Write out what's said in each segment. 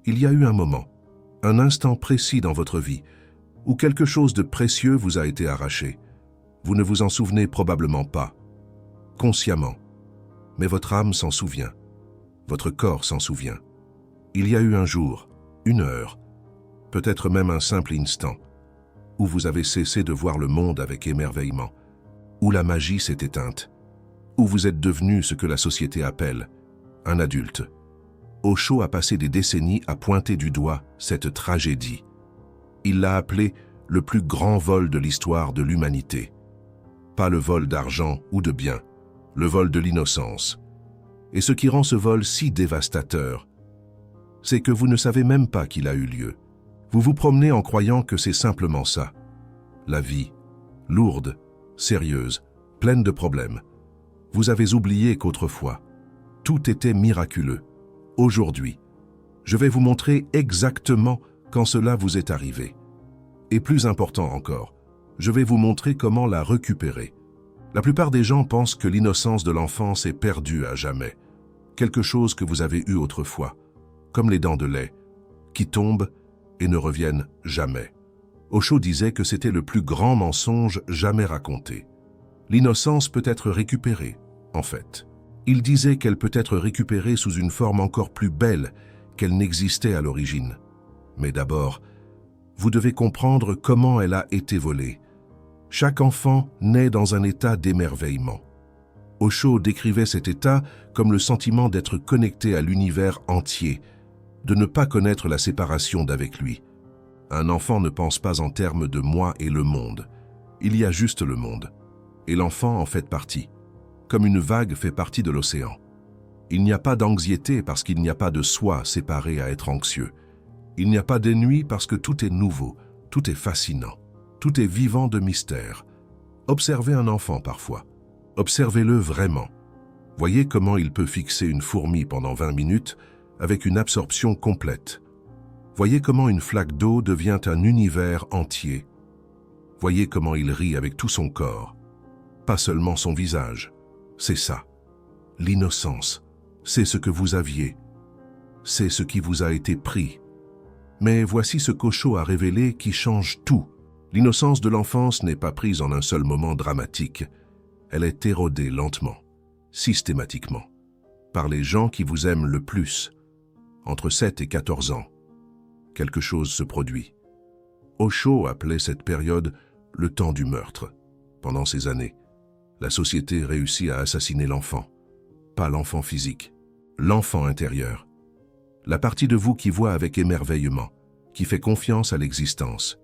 Il y a eu un moment, un instant précis dans votre vie, où quelque chose de précieux vous a été arraché. Vous ne vous en souvenez probablement pas, consciemment, mais votre âme s'en souvient, votre corps s'en souvient. Il y a eu un jour, une heure, peut-être même un simple instant, où vous avez cessé de voir le monde avec émerveillement, où la magie s'est éteinte, où vous êtes devenu ce que la société appelle un adulte. Osho a passé des décennies à pointer du doigt cette tragédie. Il l'a appelé le plus grand vol de l'histoire de l'humanité. Pas le vol d'argent ou de biens, le vol de l'innocence. Et ce qui rend ce vol si dévastateur, c'est que vous ne savez même pas qu'il a eu lieu. Vous vous promenez en croyant que c'est simplement ça. La vie, lourde, sérieuse, pleine de problèmes. Vous avez oublié qu'autrefois, tout était miraculeux. Aujourd'hui, je vais vous montrer exactement quand cela vous est arrivé. Et plus important encore, je vais vous montrer comment la récupérer. La plupart des gens pensent que l'innocence de l'enfance est perdue à jamais. Quelque chose que vous avez eu autrefois, comme les dents de lait, qui tombent et ne reviennent jamais. Osho disait que c'était le plus grand mensonge jamais raconté. L'innocence peut être récupérée, en fait. Il disait qu'elle peut être récupérée sous une forme encore plus belle qu'elle n'existait à l'origine. Mais d'abord, vous devez comprendre comment elle a été volée. Chaque enfant naît dans un état d'émerveillement. Osho décrivait cet état comme le sentiment d'être connecté à l'univers entier, de ne pas connaître la séparation d'avec lui. Un enfant ne pense pas en termes de moi et le monde. Il y a juste le monde. Et l'enfant en fait partie, comme une vague fait partie de l'océan. Il n'y a pas d'anxiété parce qu'il n'y a pas de soi séparé à être anxieux. Il n'y a pas d'ennui parce que tout est nouveau, tout est fascinant, tout est vivant de mystère. Observez un enfant parfois. Observez-le vraiment. Voyez comment il peut fixer une fourmi pendant 20 minutes avec une absorption complète. Voyez comment une flaque d'eau devient un univers entier. Voyez comment il rit avec tout son corps. Pas seulement son visage. C'est ça. L'innocence. C'est ce que vous aviez. C'est ce qui vous a été pris. Mais voici ce qu'Osho a révélé qui change tout. L'innocence de l'enfance n'est pas prise en un seul moment dramatique. Elle est érodée lentement, systématiquement, par les gens qui vous aiment le plus. Entre 7 et 14 ans, quelque chose se produit. Osho appelait cette période le temps du meurtre. Pendant ces années, la société réussit à assassiner l'enfant. Pas l'enfant physique, l'enfant intérieur. La partie de vous qui voit avec émerveillement, qui fait confiance à l'existence,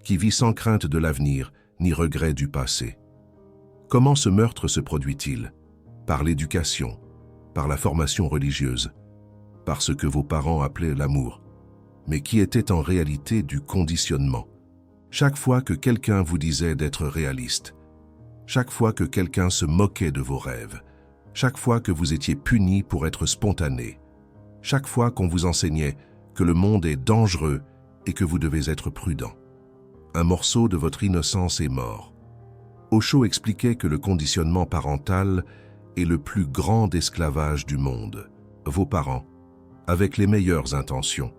qui vit sans crainte de l'avenir ni regret du passé. Comment ce meurtre se produit-il? Par l'éducation, par la formation religieuse, par ce que vos parents appelaient l'amour, mais qui était en réalité du conditionnement. Chaque fois que quelqu'un vous disait d'être réaliste, chaque fois que quelqu'un se moquait de vos rêves, chaque fois que vous étiez puni pour être spontané, chaque fois qu'on vous enseignait que le monde est dangereux et que vous devez être prudent. Un morceau de votre innocence est mort. Osho expliquait que le conditionnement parental est le plus grand esclavage du monde. Vos parents, avec les meilleures intentions,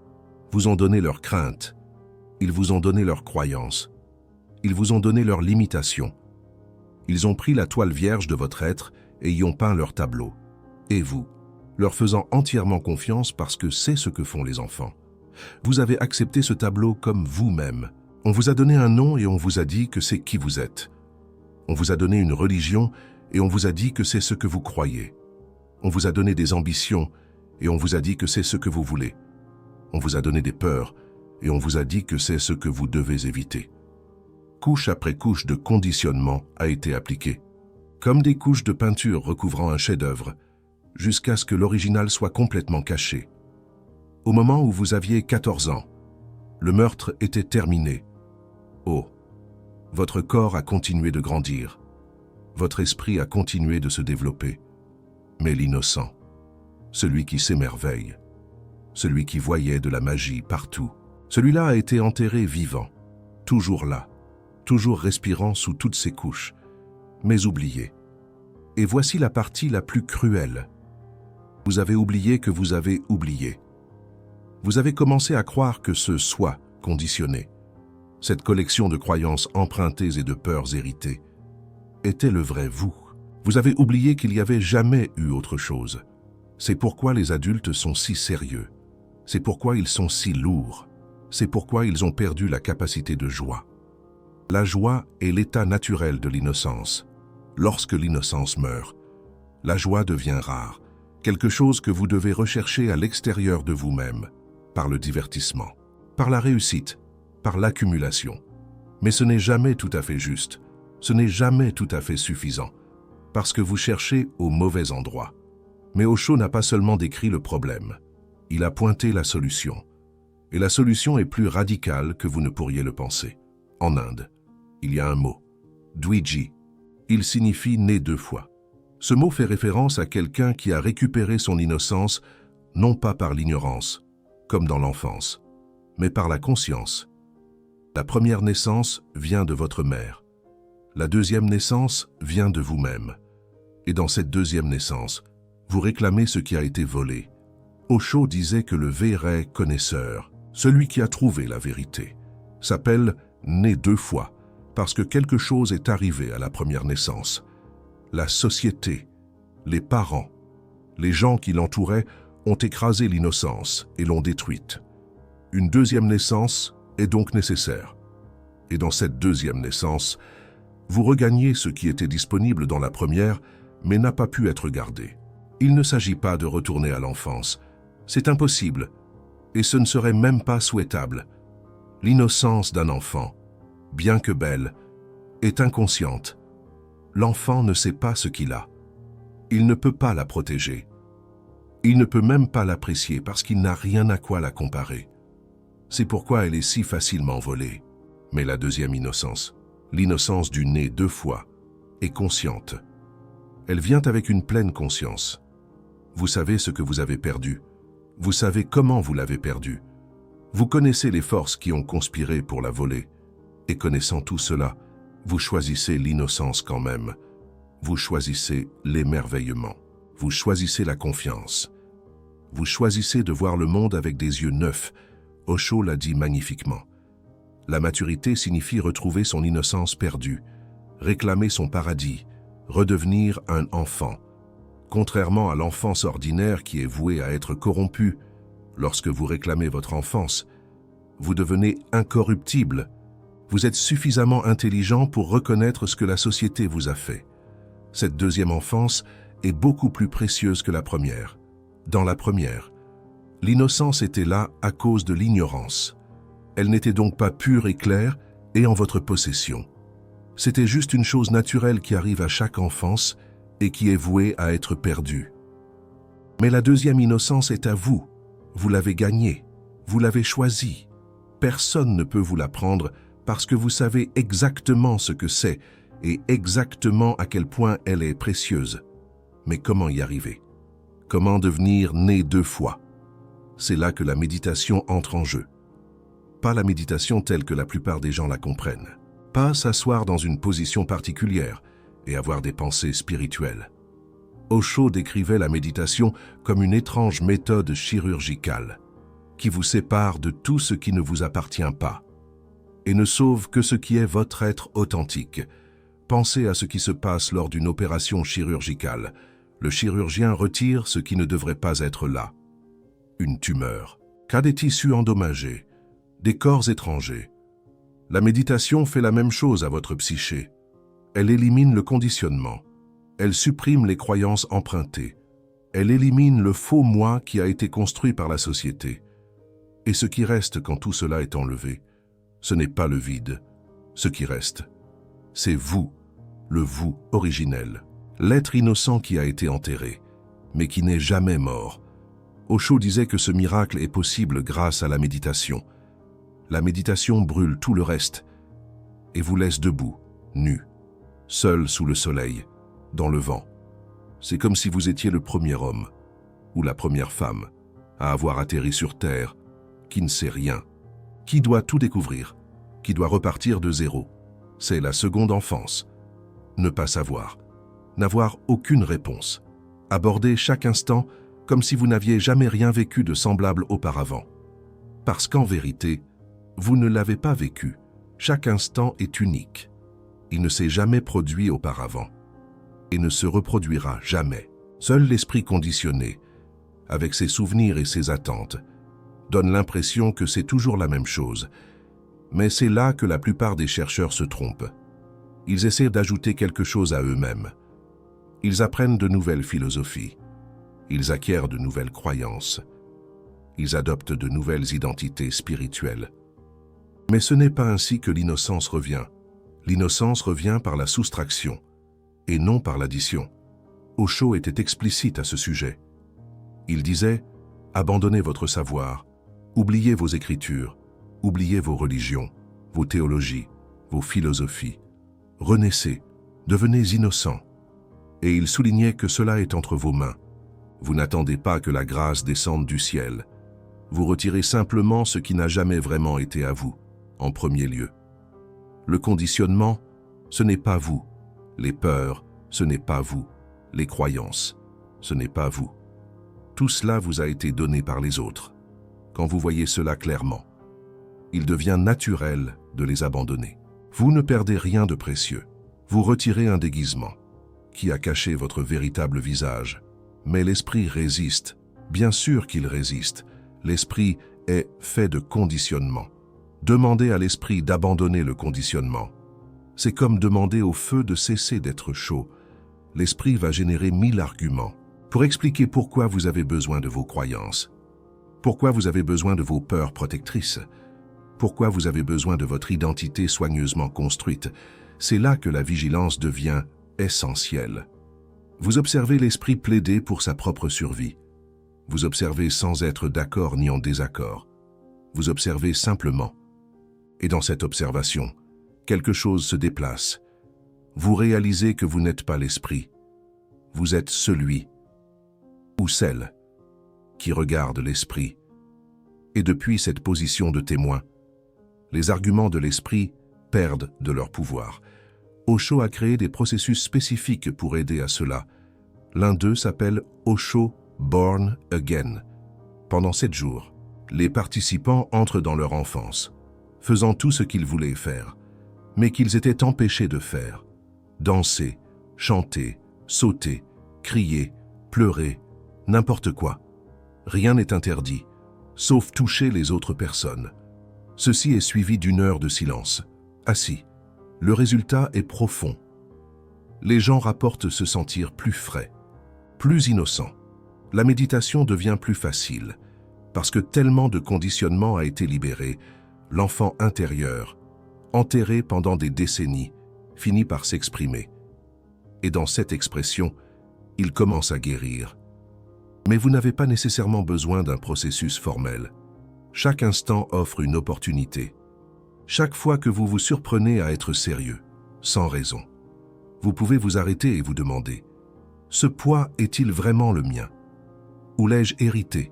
vous ont donné leurs craintes, ils vous ont donné leurs croyances, ils vous ont donné leurs limitations. Ils ont pris la toile vierge de votre être et y ont peint leur tableau. Et vous, leur faisant entièrement confiance parce que c'est ce que font les enfants, vous avez accepté ce tableau comme vous-même. On vous a donné un nom et on vous a dit que c'est qui vous êtes. On vous a donné une religion et on vous a dit que c'est ce que vous croyez. On vous a donné des ambitions et on vous a dit que c'est ce que vous voulez. On vous a donné des peurs et on vous a dit que c'est ce que vous devez éviter. Couche après couche de conditionnement a été appliquée, comme des couches de peinture recouvrant un chef-d'œuvre, jusqu'à ce que l'original soit complètement caché. Au moment où vous aviez 14 ans, le meurtre était terminé. Oh, votre corps a continué de grandir, votre esprit a continué de se développer, mais l'innocent, celui qui s'émerveille, celui qui voyait de la magie partout, celui-là a été enterré vivant, toujours là, toujours respirant sous toutes ses couches, mais oublié. Et voici la partie la plus cruelle. Vous avez oublié que vous avez oublié. Vous avez commencé à croire que ce « soi » conditionné, cette collection de croyances empruntées et de peurs héritées, était le vrai vous. Vous avez oublié qu'il n'y avait jamais eu autre chose. C'est pourquoi les adultes sont si sérieux. C'est pourquoi ils sont si lourds. C'est pourquoi ils ont perdu la capacité de joie. La joie est l'état naturel de l'innocence. Lorsque l'innocence meurt, la joie devient rare, quelque chose que vous devez rechercher à l'extérieur de vous-même, par le divertissement, par la réussite, par l'accumulation. Mais ce n'est jamais tout à fait juste, ce n'est jamais tout à fait suffisant, parce que vous cherchez au mauvais endroit. Mais Osho n'a pas seulement décrit le problème, il a pointé la solution. Et la solution est plus radicale que vous ne pourriez le penser. En Inde, il y a un mot, Dwiji. Il signifie « né deux fois ». Ce mot fait référence à quelqu'un qui a récupéré son innocence, non pas par l'ignorance, comme dans l'enfance, mais par la conscience. La première naissance vient de votre mère. La deuxième naissance vient de vous-même. Et dans cette deuxième naissance, vous réclamez ce qui a été volé. Osho disait que le vrai connaisseur, celui qui a trouvé la vérité, s'appelle « né deux fois » parce que quelque chose est arrivé à la première naissance. La société, les parents, les gens qui l'entouraient ont écrasé l'innocence et l'ont détruite. Une deuxième naissance est donc nécessaire. Et dans cette deuxième naissance, vous regagnez ce qui était disponible dans la première, mais n'a pas pu être gardé. Il ne s'agit pas de retourner à l'enfance. C'est impossible, et ce ne serait même pas souhaitable. L'innocence d'un enfant, bien que belle, est inconsciente. L'enfant ne sait pas ce qu'il a. Il ne peut pas la protéger. Il ne peut même pas l'apprécier parce qu'il n'a rien à quoi la comparer. C'est pourquoi elle est si facilement volée. Mais la deuxième innocence, l'innocence du né deux fois, est consciente. Elle vient avec une pleine conscience. Vous savez ce que vous avez perdu. Vous savez comment vous l'avez perdu. Vous connaissez les forces qui ont conspiré pour la voler. Et connaissant tout cela, vous choisissez l'innocence quand même. Vous choisissez l'émerveillement. Vous choisissez la confiance. Vous choisissez de voir le monde avec des yeux neufs. Osho l'a dit magnifiquement. La maturité signifie retrouver son innocence perdue, réclamer son paradis, redevenir un enfant. Contrairement à l'enfance ordinaire qui est vouée à être corrompue, lorsque vous réclamez votre enfance, vous devenez incorruptible. Vous êtes suffisamment intelligent pour reconnaître ce que la société vous a fait. Cette deuxième enfance est beaucoup plus précieuse que la première. Dans la première, l'innocence était là à cause de l'ignorance. Elle n'était donc pas pure et claire et en votre possession. C'était juste une chose naturelle qui arrive à chaque enfance et qui est vouée à être perdue. Mais la deuxième innocence est à vous. Vous l'avez gagnée. Vous l'avez choisie. Personne ne peut vous la prendre parce que vous savez exactement ce que c'est et exactement à quel point elle est précieuse. Mais comment y arriver? Comment devenir né deux fois? C'est là que la méditation entre en jeu. Pas la méditation telle que la plupart des gens la comprennent. Pas s'asseoir dans une position particulière et avoir des pensées spirituelles. Osho décrivait la méditation comme une étrange méthode chirurgicale qui vous sépare de tout ce qui ne vous appartient pas et ne sauve que ce qui est votre être authentique. Pensez à ce qui se passe lors d'une opération chirurgicale. Le chirurgien retire ce qui ne devrait pas être là. Une tumeur, cas des tissus endommagés, des corps étrangers. La méditation fait la même chose à votre psyché. Elle élimine le conditionnement. Elle supprime les croyances empruntées. Elle élimine le faux moi qui a été construit par la société. Et ce qui reste quand tout cela est enlevé, ce n'est pas le vide. Ce qui reste, c'est vous, le vous originel, l'être innocent qui a été enterré, mais qui n'est jamais mort. Osho disait que ce miracle est possible grâce à la méditation. La méditation brûle tout le reste et vous laisse debout, nu, seul sous le soleil, dans le vent. C'est comme si vous étiez le premier homme ou la première femme à avoir atterri sur Terre, qui ne sait rien, qui doit tout découvrir, qui doit repartir de zéro. C'est la seconde enfance. Ne pas savoir, n'avoir aucune réponse, aborder chaque instant comme si vous n'aviez jamais rien vécu de semblable auparavant. parce qu'en vérité, vous ne l'avez pas vécu. Chaque instant est unique. Il ne s'est jamais produit auparavant et ne se reproduira jamais. Seul l'esprit conditionné, avec ses souvenirs et ses attentes, donne l'impression que c'est toujours la même chose. Mais c'est là que la plupart des chercheurs se trompent. Ils essaient d'ajouter quelque chose à eux-mêmes. Ils apprennent de nouvelles philosophies. Ils acquièrent de nouvelles croyances. Ils adoptent de nouvelles identités spirituelles. Mais ce n'est pas ainsi que l'innocence revient. L'innocence revient par la soustraction, et non par l'addition. Osho était explicite à ce sujet. Il disait « Abandonnez votre savoir, oubliez vos écritures, oubliez vos religions, vos théologies, vos philosophies. Renaissez, devenez innocents. » Et il soulignait que cela est entre vos mains. Vous n'attendez pas que la grâce descende du ciel. Vous retirez simplement ce qui n'a jamais vraiment été à vous, en premier lieu. Le conditionnement, ce n'est pas vous. Les peurs, ce n'est pas vous. Les croyances, ce n'est pas vous. Tout cela vous a été donné par les autres. Quand vous voyez cela clairement, il devient naturel de les abandonner. Vous ne perdez rien de précieux. Vous retirez un déguisement qui a caché votre véritable visage. Mais l'esprit résiste. Bien sûr qu'il résiste. L'esprit est fait de conditionnement. Demandez à l'esprit d'abandonner le conditionnement. C'est comme demander au feu de cesser d'être chaud. L'esprit va générer 1000 arguments pour expliquer pourquoi vous avez besoin de vos croyances, pourquoi vous avez besoin de vos peurs protectrices, pourquoi vous avez besoin de votre identité soigneusement construite. C'est là que la vigilance devient essentielle. Vous observez l'esprit plaider pour sa propre survie. Vous observez sans être d'accord ni en désaccord. Vous observez simplement. Et dans cette observation, quelque chose se déplace. Vous réalisez que vous n'êtes pas l'esprit. Vous êtes celui ou celle qui regarde l'esprit. Et depuis cette position de témoin, les arguments de l'esprit perdent de leur pouvoir. Osho a créé des processus spécifiques pour aider à cela. L'un d'eux s'appelle Osho Born Again. Pendant 7 jours, les participants entrent dans leur enfance, faisant tout ce qu'ils voulaient faire, mais qu'ils étaient empêchés de faire. Danser, chanter, sauter, crier, pleurer, n'importe quoi. Rien n'est interdit, sauf toucher les autres personnes. Ceci est suivi d'1 heure de silence, assis. Le résultat est profond. Les gens rapportent se sentir plus frais, plus innocents. La méditation devient plus facile, parce que tellement de conditionnement a été libéré, l'enfant intérieur, enterré pendant des décennies, finit par s'exprimer. Et dans cette expression, il commence à guérir. Mais vous n'avez pas nécessairement besoin d'un processus formel. Chaque instant offre une opportunité. Chaque fois que vous vous surprenez à être sérieux, sans raison, vous pouvez vous arrêter et vous demander « Ce poids est-il vraiment le mien ? Ou l'ai-je hérité ?»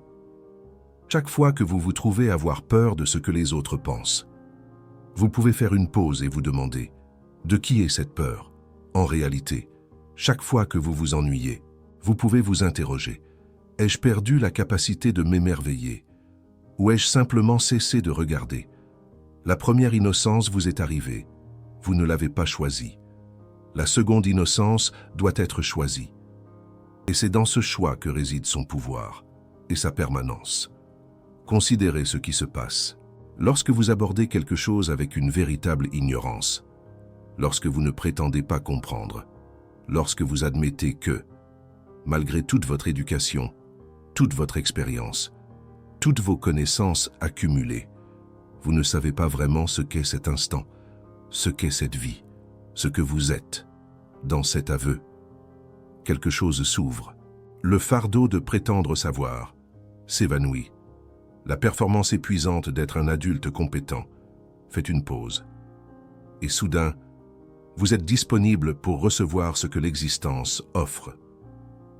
Chaque fois que vous vous trouvez avoir peur de ce que les autres pensent, vous pouvez faire une pause et vous demander « De qui est cette peur ?» En réalité, chaque fois que vous vous ennuyez, vous pouvez vous interroger « Ai-je perdu la capacité de m'émerveiller ? Ou ai-je simplement cessé de regarder ?» La première innocence vous est arrivée. Vous ne l'avez pas choisie. La seconde innocence doit être choisie. Et c'est dans ce choix que réside son pouvoir et sa permanence. Considérez ce qui se passe. Lorsque vous abordez quelque chose avec une véritable ignorance, lorsque vous ne prétendez pas comprendre, lorsque vous admettez que, malgré toute votre éducation, toute votre expérience, toutes vos connaissances accumulées, vous ne savez pas vraiment ce qu'est cet instant, ce qu'est cette vie, ce que vous êtes. Dans cet aveu, quelque chose s'ouvre. Le fardeau de prétendre savoir s'évanouit. La performance épuisante d'être un adulte compétent fait une pause. Et soudain, vous êtes disponible pour recevoir ce que l'existence offre.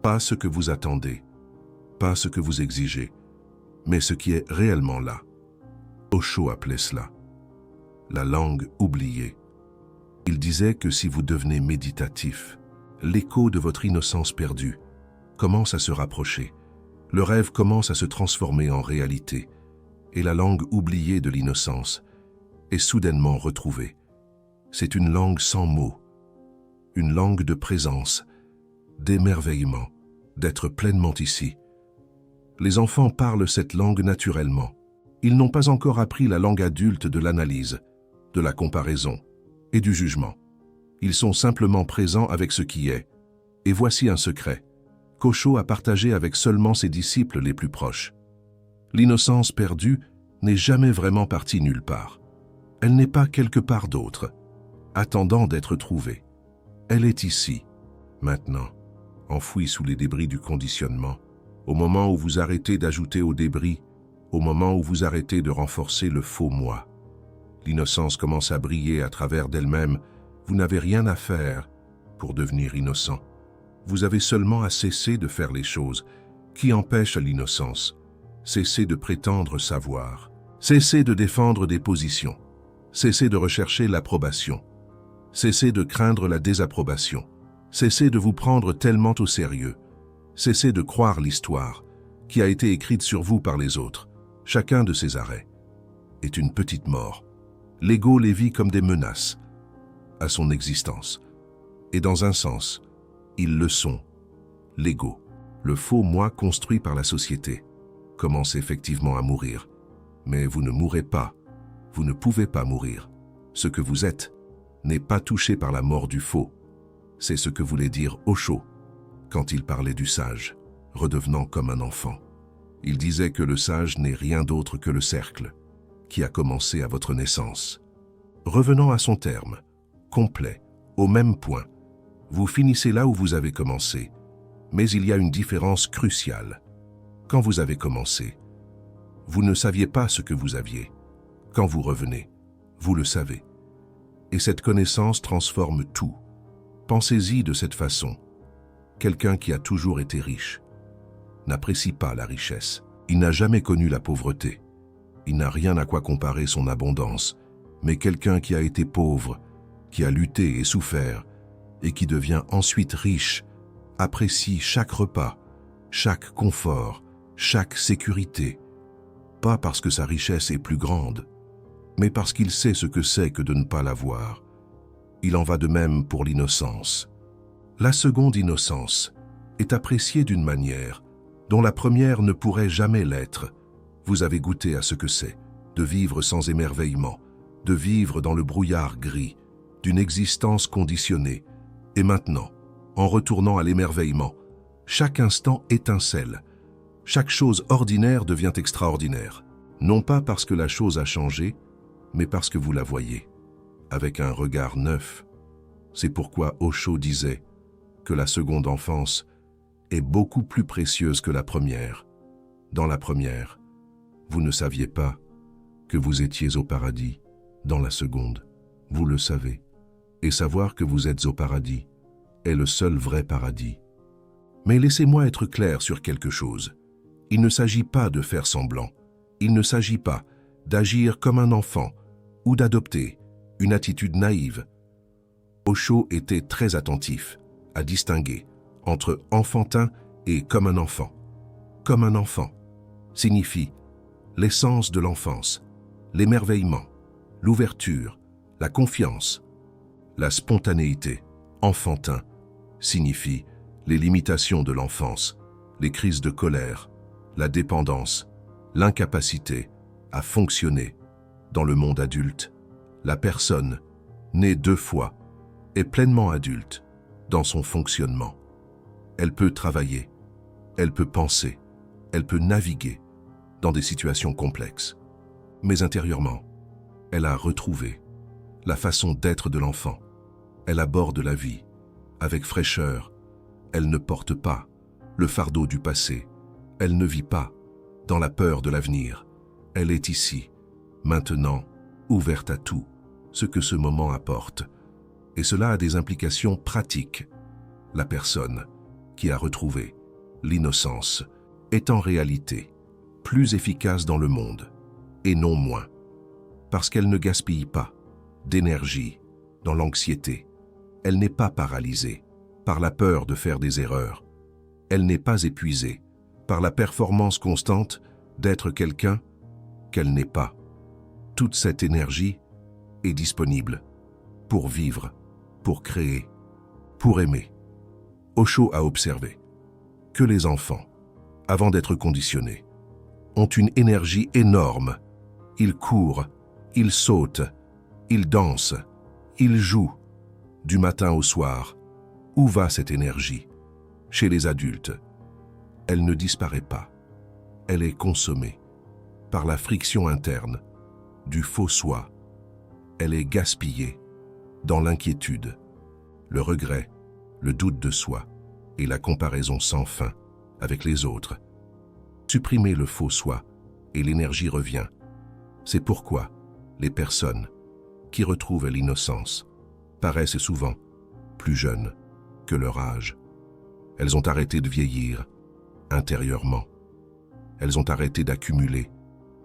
Pas ce que vous attendez, pas ce que vous exigez, mais ce qui est réellement là. Osho appelait cela la langue oubliée. Il disait que si vous devenez méditatif, l'écho de votre innocence perdue commence à se rapprocher. Le rêve commence à se transformer en réalité. et la langue oubliée de l'innocence est soudainement retrouvée. C'est une langue sans mots, une langue de présence, d'émerveillement, d'être pleinement ici. Les enfants parlent cette langue naturellement. Ils n'ont pas encore appris la langue adulte de l'analyse, de la comparaison et du jugement. Ils sont simplement présents avec ce qui est. Et voici un secret qu'Osho a partagé avec seulement ses disciples les plus proches. L'innocence perdue n'est jamais vraiment partie nulle part. Elle n'est pas quelque part d'autre, attendant d'être trouvée. Elle est ici, maintenant, enfouie sous les débris du conditionnement, au moment où vous arrêtez d'ajouter aux débris, au moment où vous arrêtez de renforcer le faux moi. L'innocence commence à briller à travers d'elle-même. Vous n'avez rien à faire pour devenir innocent. Vous avez seulement à cesser de faire les choses qui empêchent l'innocence. Cessez de prétendre savoir. Cessez de défendre des positions. Cessez de rechercher l'approbation. Cessez de craindre la désapprobation. Cessez de vous prendre tellement au sérieux. Cessez de croire l'histoire qui a été écrite sur vous par les autres. Chacun de ces arrêts est une petite mort. L'ego les vit comme des menaces à son existence. Et dans un sens, ils le sont. L'ego, le faux moi construit par la société, commence effectivement à mourir. Mais vous ne mourrez pas. Vous ne pouvez pas mourir. Ce que vous êtes n'est pas touché par la mort du faux. C'est ce que voulait dire Osho quand il parlait du sage, redevenant comme un enfant. Il disait que le sage n'est rien d'autre que le cercle qui a commencé à votre naissance. Revenant à son terme, complet, au même point, vous finissez là où vous avez commencé, mais il y a une différence cruciale. Quand vous avez commencé, vous ne saviez pas ce que vous aviez. Quand vous revenez, vous le savez. Et cette connaissance transforme tout. Pensez-y de cette façon. Quelqu'un qui a toujours été riche n'apprécie pas la richesse. Il n'a jamais connu la pauvreté. Il n'a rien à quoi comparer son abondance. Mais quelqu'un qui a été pauvre, qui a lutté et souffert, et qui devient ensuite riche, apprécie chaque repas, chaque confort, chaque sécurité. Pas parce que sa richesse est plus grande, mais parce qu'il sait ce que c'est que de ne pas l'avoir. Il en va de même pour l'innocence. La seconde innocence est appréciée d'une manière dont la première ne pourrait jamais l'être. Vous avez goûté à ce que c'est de vivre sans émerveillement, de vivre dans le brouillard gris, d'une existence conditionnée. Et maintenant, en retournant à l'émerveillement, chaque instant étincelle. Chaque chose ordinaire devient extraordinaire. Non pas parce que la chose a changé, mais parce que vous la voyez, avec un regard neuf. C'est pourquoi Osho disait que la seconde enfance est beaucoup plus précieuse que la première. Dans la première, vous ne saviez pas que vous étiez au paradis. Dans la seconde, vous le savez. Et savoir que vous êtes au paradis est le seul vrai paradis. Mais laissez-moi être clair sur quelque chose. Il ne s'agit pas de faire semblant. Il ne s'agit pas d'agir comme un enfant ou d'adopter une attitude naïve. Osho était très attentif à distinguer entre enfantin et comme un enfant. Comme un enfant signifie l'essence de l'enfance, l'émerveillement, l'ouverture, la confiance, la spontanéité. Enfantin signifie les limitations de l'enfance, les crises de colère, la dépendance, l'incapacité à fonctionner. Dans le monde adulte, la personne, née 2 fois, est pleinement adulte dans son fonctionnement. Elle peut travailler, elle peut penser, elle peut naviguer dans des situations complexes. Mais intérieurement, elle a retrouvé la façon d'être de l'enfant. Elle aborde la vie avec fraîcheur. Elle ne porte pas le fardeau du passé. Elle ne vit pas dans la peur de l'avenir. Elle est ici, maintenant, ouverte à tout ce que ce moment apporte. Et cela a des implications pratiques. La personne qui a retrouvé l'innocence est en réalité plus efficace dans le monde, et non moins, parce qu'elle ne gaspille pas d'énergie dans l'anxiété. Elle n'est pas paralysée par la peur de faire des erreurs. Elle n'est pas épuisée par la performance constante d'être quelqu'un qu'elle n'est pas. Toute cette énergie est disponible pour vivre, pour créer, pour aimer. Osho a observé que les enfants, avant d'être conditionnés, ont une énergie énorme. Ils courent, ils sautent, ils dansent, ils jouent, du matin au soir. Où va cette énergie? Chez les adultes, elle ne disparaît pas. Elle est consommée par la friction interne du faux soi. Elle est gaspillée dans l'inquiétude, le regret, le doute de soi et la comparaison sans fin avec les autres. Supprimez le faux soi et l'énergie revient. C'est pourquoi les personnes qui retrouvent l'innocence paraissent souvent plus jeunes que leur âge. Elles ont arrêté de vieillir intérieurement. Elles ont arrêté d'accumuler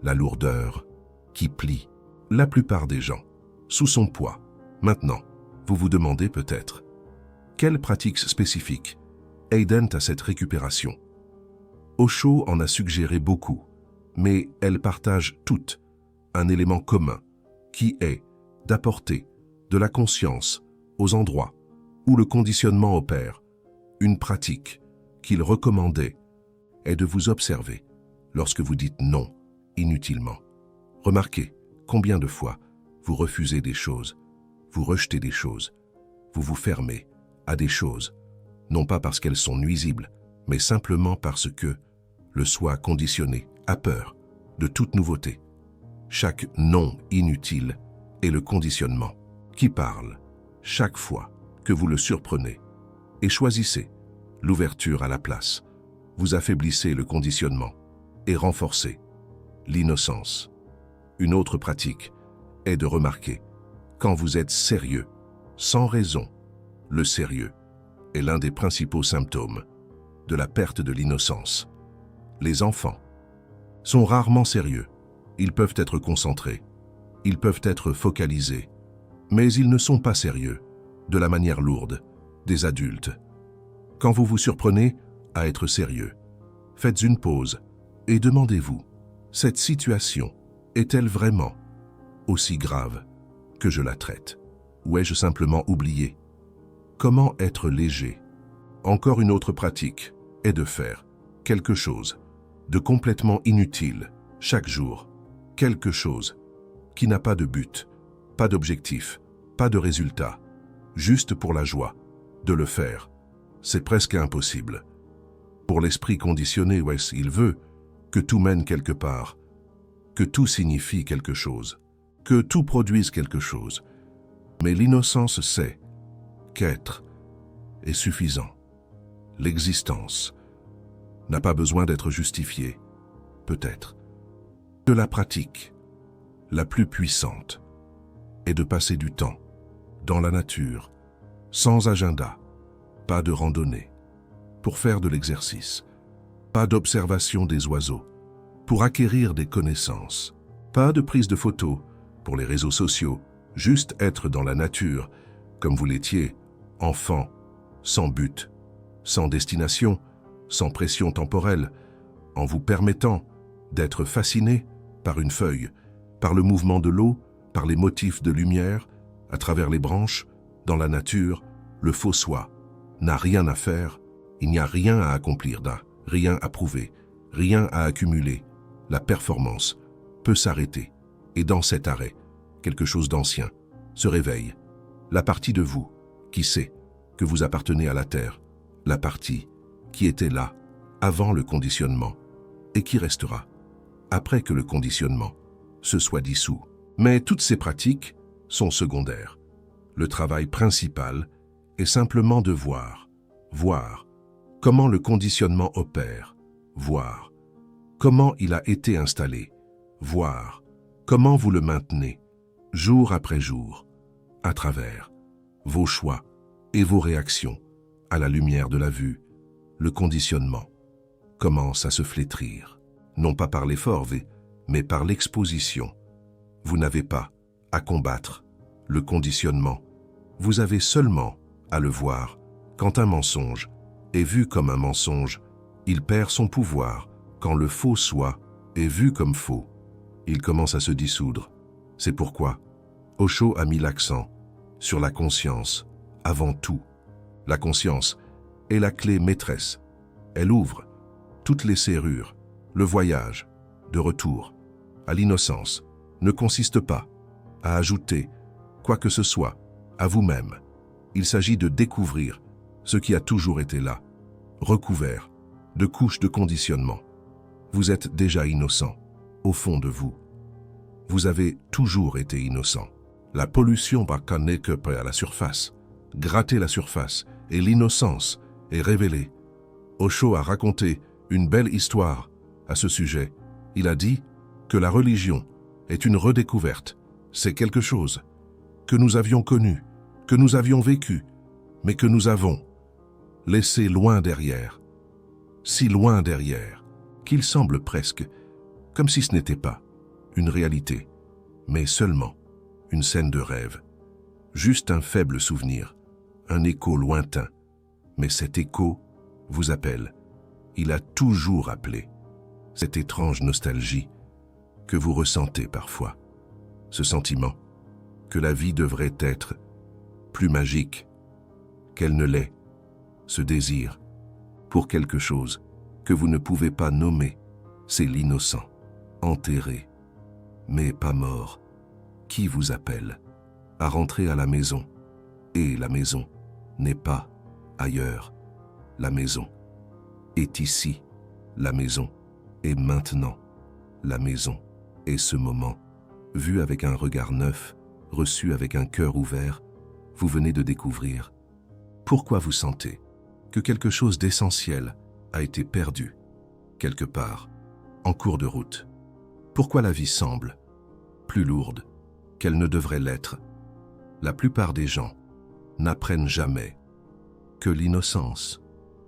la lourdeur qui plie la plupart des gens sous son poids. Maintenant, vous vous demandez peut-être, quelles pratiques spécifiques aident à cette récupération? Osho en a suggéré beaucoup, mais elles partagent toutes un élément commun, qui est d'apporter de la conscience aux endroits où le conditionnement opère. Une pratique qu'il recommandait est de vous observer lorsque vous dites non inutilement. Remarquez combien de fois vous refusez des choses, vous rejetez des choses, vous vous fermez à des choses, non pas parce qu'elles sont nuisibles, mais simplement parce que le soi conditionné a peur de toute nouveauté. Chaque non inutile est le conditionnement qui parle chaque fois que vous le surprenez et choisissez l'ouverture à la place. Vous affaiblissez le conditionnement et renforcez l'innocence. Une autre pratique est de remarquer quand vous êtes sérieux, sans raison. Le sérieux est l'un des principaux symptômes de la perte de l'innocence. Les enfants sont rarement sérieux. Ils peuvent être concentrés, ils peuvent être focalisés, mais ils ne sont pas sérieux de la manière lourde des adultes. Quand vous vous surprenez à être sérieux, faites une pause et demandez-vous, cette situation est-elle vraiment aussi grave que je la traite? Ou ai-je simplement oublié? Comment être léger? Encore une autre pratique est de faire quelque chose de complètement inutile chaque jour, quelque chose qui n'a pas de but, pas d'objectif, pas de résultat, juste pour la joie de le faire. C'est presque impossible. Pour l'esprit conditionné, il veut que tout mène quelque part, que tout signifie quelque chose, que tout produise quelque chose. Mais l'innocence sait qu'être est suffisant. L'existence n'a pas besoin d'être justifiée, peut-être. Que la pratique la plus puissante est de passer du temps dans la nature, sans agenda, pas de randonnée, pour faire de l'exercice, pas d'observation des oiseaux, pour acquérir des connaissances, pas de prise de photos pour les réseaux sociaux, juste être dans la nature, comme vous l'étiez, enfant, sans but, sans destination, sans pression temporelle, en vous permettant d'être fasciné par une feuille, par le mouvement de l'eau, par les motifs de lumière, à travers les branches, dans la nature. Le faux soi n'a rien à faire, il n'y a rien à accomplir rien à prouver, rien à accumuler. La performance peut s'arrêter, et dans cet arrêt, quelque chose d'ancien se réveille. La partie de vous qui sait que vous appartenez à la Terre, la partie qui était là avant le conditionnement et qui restera après que le conditionnement se soit dissous. Mais toutes ces pratiques sont secondaires. Le travail principal est simplement de voir comment le conditionnement opère, voir comment il a été installé, voir comment vous le maintenez, jour après jour, à travers vos choix et vos réactions à la lumière de la vue. Le conditionnement commence à se flétrir, non pas par l'effort, mais par l'exposition. Vous n'avez pas à combattre le conditionnement, vous avez seulement à le voir. Quand un mensonge est vu comme un mensonge, il perd son pouvoir. Quand le faux soi est vu comme faux, Il commence à se dissoudre. C'est pourquoi Osho a mis l'accent sur la conscience avant tout. La conscience est la clé maîtresse. Elle ouvre toutes les serrures. Le voyage de retour à l'innocence ne consiste pas à ajouter quoi que ce soit à vous-même. Il s'agit de découvrir ce qui a toujours été là, recouvert de couches de conditionnement. Vous êtes déjà innocent, au fond de vous. Vous avez toujours été innocent. La pollution n'est que près à la surface. Grattez la surface et l'innocence est révélée. Osho a raconté une belle histoire à ce sujet. Il a dit que la religion est une redécouverte. C'est quelque chose que nous avions connu, que nous avions vécu, mais que nous avons laissé loin derrière. Si loin derrière qu'il semble presque comme si ce n'était pas une réalité, mais seulement une scène de rêve. Juste un faible souvenir, un écho lointain. Mais cet écho vous appelle. Il a toujours appelé. Cette étrange nostalgie que vous ressentez parfois. Ce sentiment que la vie devrait être plus magique qu'elle ne l'est. Ce désir pour quelque chose que vous ne pouvez pas nommer, c'est l'innocent, enterré, mais pas mort, qui vous appelle à rentrer à la maison. Et la maison n'est pas ailleurs. La maison est ici. La maison est maintenant. La maison est ce moment. Vu avec un regard neuf, reçu avec un cœur ouvert, vous venez de découvrir. Pourquoi vous sentez que quelque chose d'essentiel a été perdu, quelque part, en cours de route? Pourquoi la vie semble plus lourde qu'elle ne devrait l'être? La plupart des gens n'apprennent jamais que l'innocence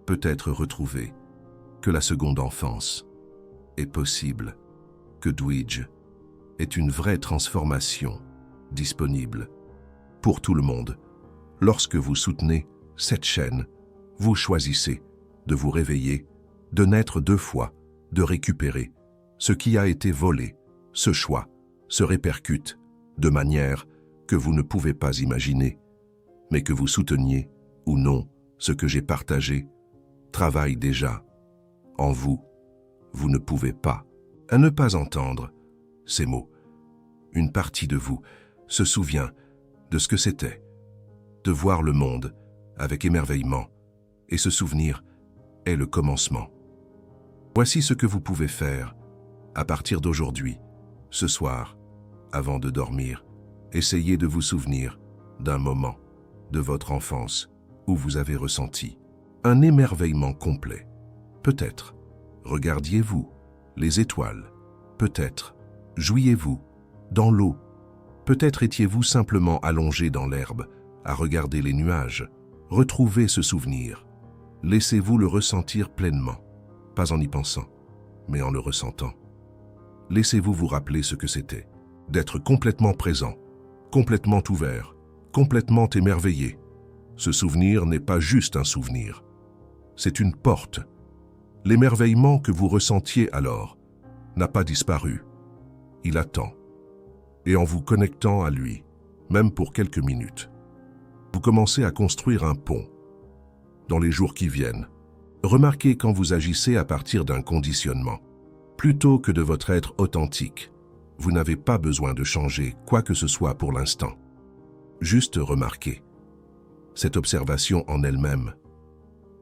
peut être retrouvée, que la seconde enfance est possible, que Dwidge est une vraie transformation disponible pour tout le monde. Lorsque vous soutenez cette chaîne, vous choisissez de vous réveiller, de naître 2 fois, de récupérer ce qui a été volé. Ce choix se répercute de manière que vous ne pouvez pas imaginer, mais que vous souteniez ou non ce que j'ai partagé travaille déjà en vous. Vous ne pouvez pas, à ne pas entendre ces mots. Une partie de vous se souvient de ce que c'était, de voir le monde avec émerveillement, et ce souvenir est le commencement. Voici ce que vous pouvez faire à partir d'aujourd'hui, ce soir, avant de dormir. Essayez de vous souvenir d'un moment de votre enfance où vous avez ressenti un émerveillement complet. Peut-être regardiez-vous les étoiles, peut-être jouiez-vous dans l'eau, peut-être étiez-vous simplement allongé dans l'herbe à regarder les nuages. Retrouvez ce souvenir. Laissez-vous le ressentir pleinement, pas en y pensant, mais en le ressentant. Laissez-vous vous rappeler ce que c'était, d'être complètement présent, complètement ouvert, complètement émerveillé. Ce souvenir n'est pas juste un souvenir, c'est une porte. L'émerveillement que vous ressentiez alors n'a pas disparu. Il attend. Et en vous connectant à lui, même pour quelques minutes, vous commencez à construire un pont. Dans les jours qui viennent, remarquez quand vous agissez à partir d'un conditionnement, plutôt que de votre être authentique. Vous n'avez pas besoin de changer quoi que ce soit pour l'instant. Juste remarquez. Cette observation en elle-même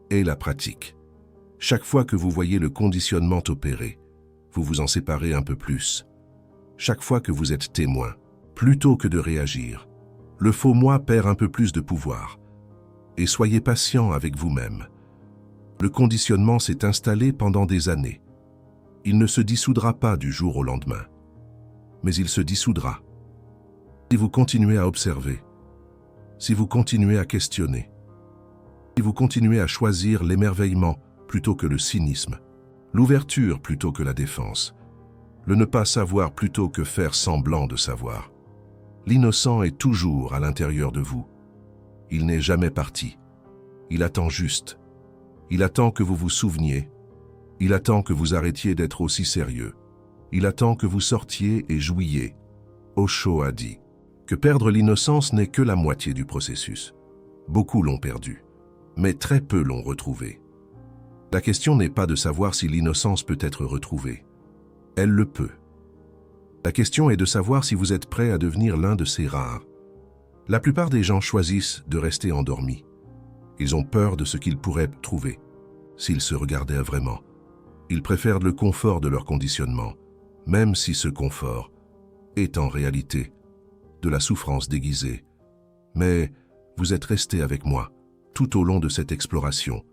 est la pratique. Chaque fois que vous voyez le conditionnement opérer, vous vous en séparez un peu plus. Chaque fois que vous êtes témoin, plutôt que de réagir, le faux moi perd un peu plus de pouvoir. Et soyez patient avec vous-même. Le conditionnement s'est installé pendant des années. Il ne se dissoudra pas du jour au lendemain, mais il se dissoudra. Si vous continuez à observer, si vous continuez à questionner, si vous continuez à choisir l'émerveillement plutôt que le cynisme, l'ouverture plutôt que la défense, le ne pas savoir plutôt que faire semblant de savoir, l'innocent est toujours à l'intérieur de vous. Il n'est jamais parti. Il attend juste. Il attend que vous vous souveniez. Il attend que vous arrêtiez d'être aussi sérieux. Il attend que vous sortiez et jouiez. Osho a dit que perdre l'innocence n'est que la moitié du processus. Beaucoup l'ont perdu, mais très peu l'ont retrouvé. La question n'est pas de savoir si l'innocence peut être retrouvée. Elle le peut. La question est de savoir si vous êtes prêt à devenir l'un de ces rares. La plupart des gens choisissent de rester endormis. Ils ont peur de ce qu'ils pourraient trouver s'ils se regardaient vraiment. Ils préfèrent le confort de leur conditionnement, même si ce confort est en réalité de la souffrance déguisée. Mais vous êtes resté avec moi tout au long de cette exploration.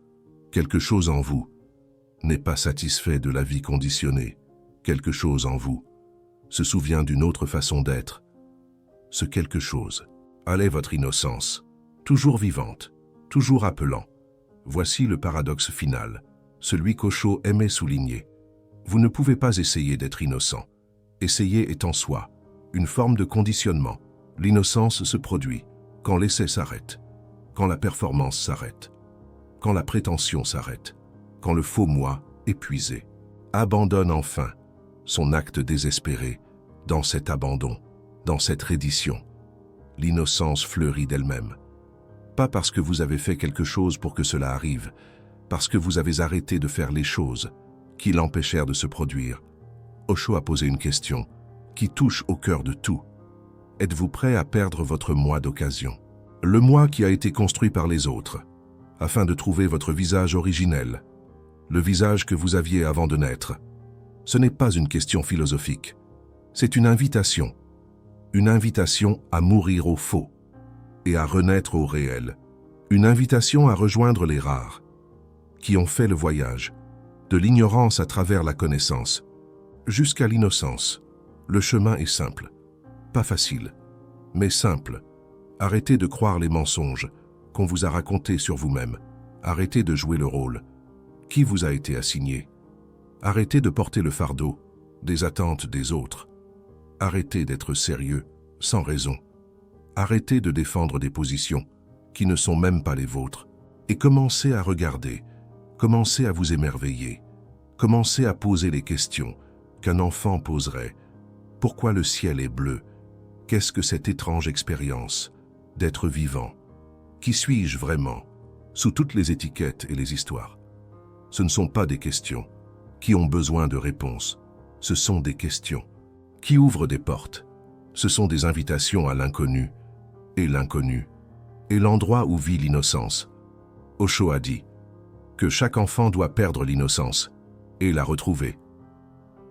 Quelque chose en vous n'est pas satisfait de la vie conditionnée. Quelque chose en vous se souvient d'une autre façon d'être. Ce quelque chose allait votre innocence, toujours vivante, toujours appelant. Voici le paradoxe final, celui qu'Osho aimait souligner. Vous ne pouvez pas essayer d'être innocent. Essayer est en soi une forme de conditionnement. L'innocence se produit quand l'essai s'arrête, quand la performance s'arrête, quand la prétention s'arrête, quand le faux moi, épuisé, abandonne enfin son acte désespéré. Dans cet abandon, dans cette reddition, l'innocence fleurit d'elle-même. Pas parce que vous avez fait quelque chose pour que cela arrive, parce que vous avez arrêté de faire les choses qui l'empêchèrent de se produire. Osho a posé une question qui touche au cœur de tout. Êtes-vous prêt à perdre votre moi d'occasion? Le moi qui a été construit par les autres, afin de trouver votre visage originel, le visage que vous aviez avant de naître. Ce n'est pas une question philosophique. C'est une invitation à mourir au faux et à renaître au réel, une invitation à rejoindre les rares qui ont fait le voyage de l'ignorance à travers la connaissance jusqu'à l'innocence. Le chemin est simple, pas facile, mais simple. Arrêtez de croire les mensonges qu'on vous a racontés sur vous-même. Arrêtez de jouer le rôle qui vous a été assigné. Arrêtez de porter le fardeau des attentes des autres. Arrêtez d'être sérieux, sans raison. Arrêtez de défendre des positions qui ne sont même pas les vôtres. Et commencez à regarder, commencez à vous émerveiller, commencez à poser les questions qu'un enfant poserait. Pourquoi le ciel est bleu? Qu'est-ce que cette étrange expérience d'être vivant? Qui suis-je vraiment? Sous toutes les étiquettes et les histoires. Ce ne sont pas des questions qui ont besoin de réponses. Ce sont des questions qui ouvrent des portes. Ce sont des invitations à l'inconnu. Et l'inconnu est l'endroit où vit l'innocence. Osho a dit que chaque enfant doit perdre l'innocence et la retrouver.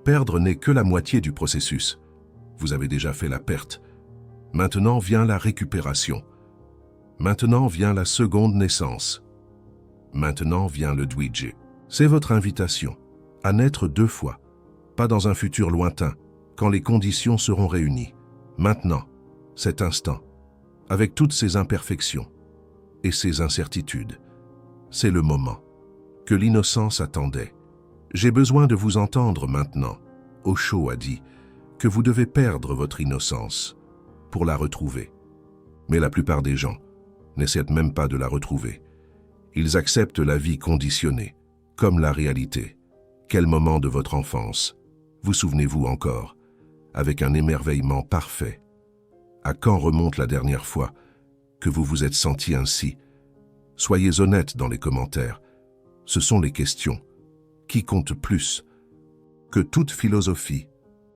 Perdre n'est que la moitié du processus. Vous avez déjà fait la perte. Maintenant vient la récupération. Maintenant vient la seconde naissance. Maintenant vient le Dwije. C'est votre invitation à naître 2 fois, pas dans un futur lointain, quand les conditions seront réunies. Maintenant, cet instant, avec toutes ses imperfections et ses incertitudes, c'est le moment que l'innocence attendait. J'ai besoin de vous entendre maintenant. Osho a dit que vous devez perdre votre innocence pour la retrouver. Mais la plupart des gens n'essaient même pas de la retrouver. Ils acceptent la vie conditionnée, comme la réalité. Quel moment de votre enfance vous souvenez-vous encore, avec un émerveillement parfait? À quand remonte la dernière fois que vous vous êtes senti ainsi? Soyez honnête dans les commentaires. Ce sont les questions qui comptent plus que toute philosophie